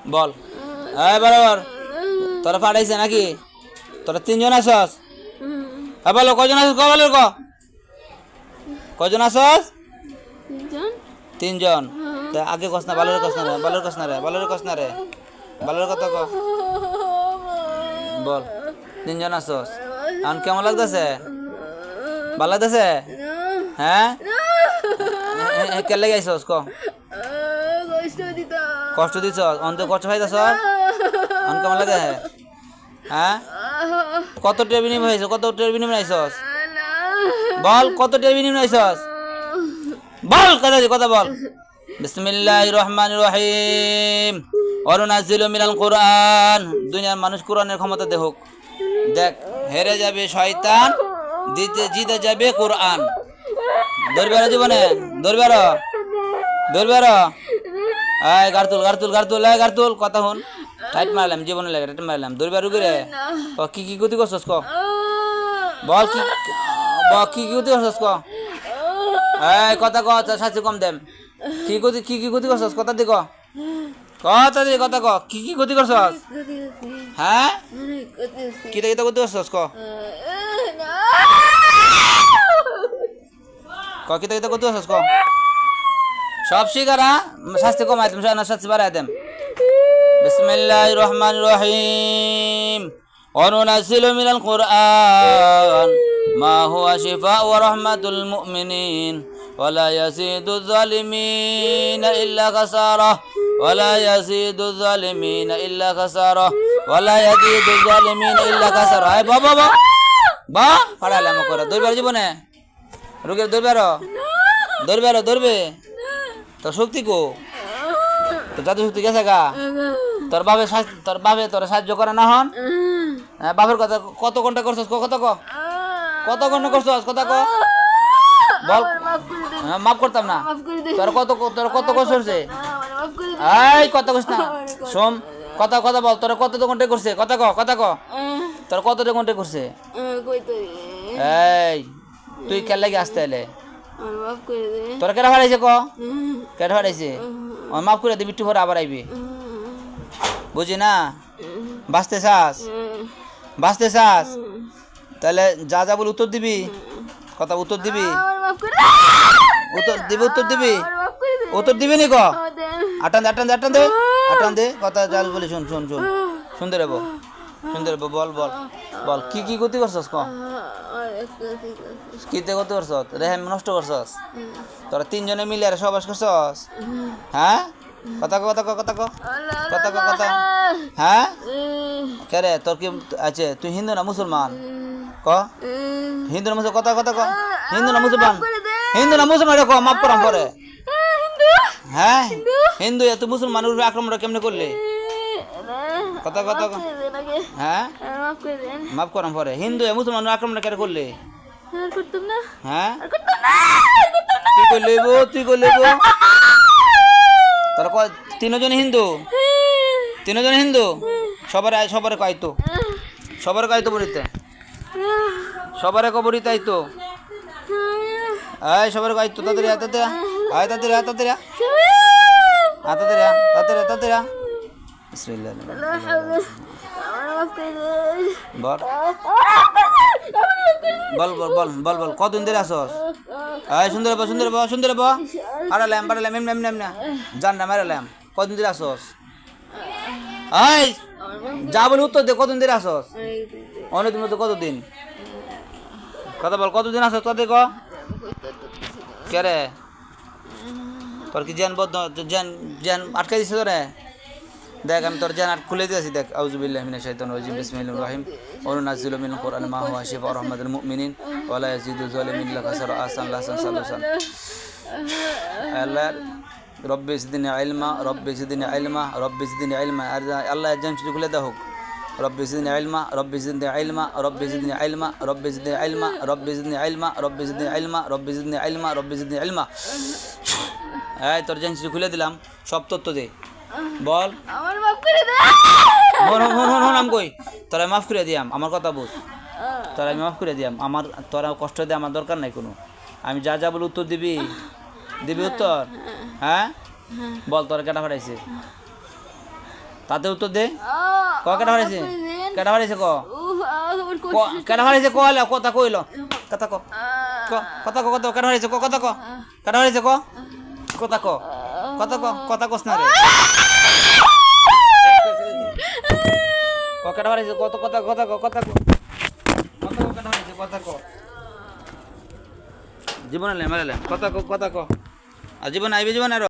বল এই বরাবর তোরা পাঠাইছে নাকি তোরা তিনজন আসস হ্যাঁ বলো কজন আসস ক বলো ক কজন আসস তিনজন তা আগে কস না বালুর কস না রে বালুর কস না রে বালুর কস না রে বালুর কথা ক বল তিনজন আসস এখন কেমন লাগতেছে ভালো লাগতেছে হ্যাঁ কে লেগে আইসস ক কষ্ট দিছ অন্ত কষ্ট পাইতেছ এখন কেমন লাগে হ্যাঁ কত টের বিনিময় হয়েছ কত টের বিনিময় আইসস বল কত টের বিনিময় আইসস বল কথা বল বিসমিল্লাহির রহমানির রহিম ওয়ানুনাজ্জিলু মিনাল কুরআন দুনিয়ার মানুষ কোরআনের ক্ষমতা দেখুক দেখ হেরে যাবে শয়তান জিতে যাবে কোরআন দরবার জীবনে দরবার এই গারতুল কথা হন টাইট মারলাম জীবনে লাগে টাইট মারলাম দরবার উগরে কি গতি করছস ক বল কি গতি করছস ক এই কথা ক শাস্তি কম দেম কি গতি করছস কথা দি ক কথা ক কি গতি করছস হ্যাঁ কিটা গতি করছস ক কিটা গতি করছস ক সব শিকারা শাস্তি কমাই দেম শাস্তি বাড়াই দেম বিসমিল্লাহির রহমানির রহিম ওয়ানুনাজ্জিলু মিনাল কুরআন মা হুয়া শিফাউ ওয়া রাহমাতুল মুমিনিন ওয়ালা ইয়াজিদুয যালিমিনা ইল্লা খাসারা ওয়ালা ইয়াজিদুয যালিমিনা ইল্লা খাসারা ওয়ালা ইয়াজিদুয যালিমিনা ইল্লা খাসারা আয় বা পড়ালাম করে দরবার জীবনে রোগের দরবে তোর শক্তি কো তোর জাদু শক্তি গেছে গা তোর বাবে তোর সাহায্য করে না হন বাপের কথা কত ঘন্টা করছস কত ঘন্টা করছস কথা ক বল মাফ করতাম না তোর কত করছে এই কত কস না সোম কথা বল তোর কত ঘন্টা করছে কথা ক তোর কত ঘন্টা করছে এই তুই কেন লাগে আসতে এলে তোর কেটা ভাড়াইছে কেটা ভাড়াইছে মাফ করে দিবি একটু পরে আবার আইবি বুঝি না বাঁচতে চাস তাহলে যা বল উত্তর দিবি কথা উত্তর দিবি উত্তর দিবি নি ক আটান দে কথা যা বলি শুন সুন্দর বল কি গতি করছস ক কিতে গতি করছস রেহেম নষ্ট করছস তোরা তিনজনে মিলে আর সবাস করছস হ্যাঁ কথা হ্যাঁ কে রে তোর কি আছে তুই হিন্দু না মুসলমান ক হিন্দু না মুসলমান কথা ক হিন্দু না মুসলমান ক মাফ করাম পরে হ্যাঁ হিন্দু তুই মুসলমান আক্রমণ কেমনে করলি কথা হ্যাঁ মাফ করাম পরে হিন্দু মুসলমান আক্রমণ কেন করলি হ্যাঁ তুই করলি তোরা তিনজন হিন্দু সবার কাইতো বলিতে সবার কবরিতে আইতো এই সবার কাইতো তাড়াতাড়ি বিসমিল্লাহ বল কতদিন ধরে আসস সুন্দর আড়ালাম এমনি জান না মারালাম কতদিন ধরে আসস যা বলে উত্তর দে কতদিন ধরে আসস অনেকদিন মতো কতদিন কথা বল কতদিন আসস তোদের ক কে রে তোর কি জ্ঞান আটকে দিছে তোরে দেখ আমি তোর জানার খুলে দিয়েছি দেখ আউযুবিল্লাহি মিনাশ শাইতানির রাজিম বিসমিল্লাহির রহিম ওয়ানুনাজ্জিলু মিনাল কুরআনি মা হুয়া শিফাউ ওয়া রাহমাতুল মুমিনিন ওয়ালা ইয়াজিদু যালিমিন ইল্লা খাসারা আহসান আল্লাহ রব্বি জিদনি ইলমা আর আল্লাহ জান শুধু খুলে দাও রব্বি জিদনি ইলমা এই তোর জান শুধু খুলে দিলাম সব তথ্য দে বল আমার মাফ করে দে হন কই তোরা মাফ করে দিয়াম আমার কথা বুঝ তোরা আমি মাফ করে দিয়াম আমার তোরা কষ্ট দে আমার দরকার নাই কোনো আমি যা বল উত্তর দিবি উত্তর হ্যাঁ বল তোরা কেটা ফাটাইছে তাতে উত্তর দে ক কেটা হারাইছে কেটা হারাইছে ক কেটা হারাইছে ক কথা কইল কথা ক কথা ক কথা কেটা হারাইছে ক কথা ক কেটা হারাইছে ক কথা ক কথা ক কথা কস না রে ক কেটা হারাইছে কত কথা কথা ক কথা ক কথা ক কেটা হারাইছে কথা ক জীবন মারালে কথা ক আর জীবন আইবে জীবন আর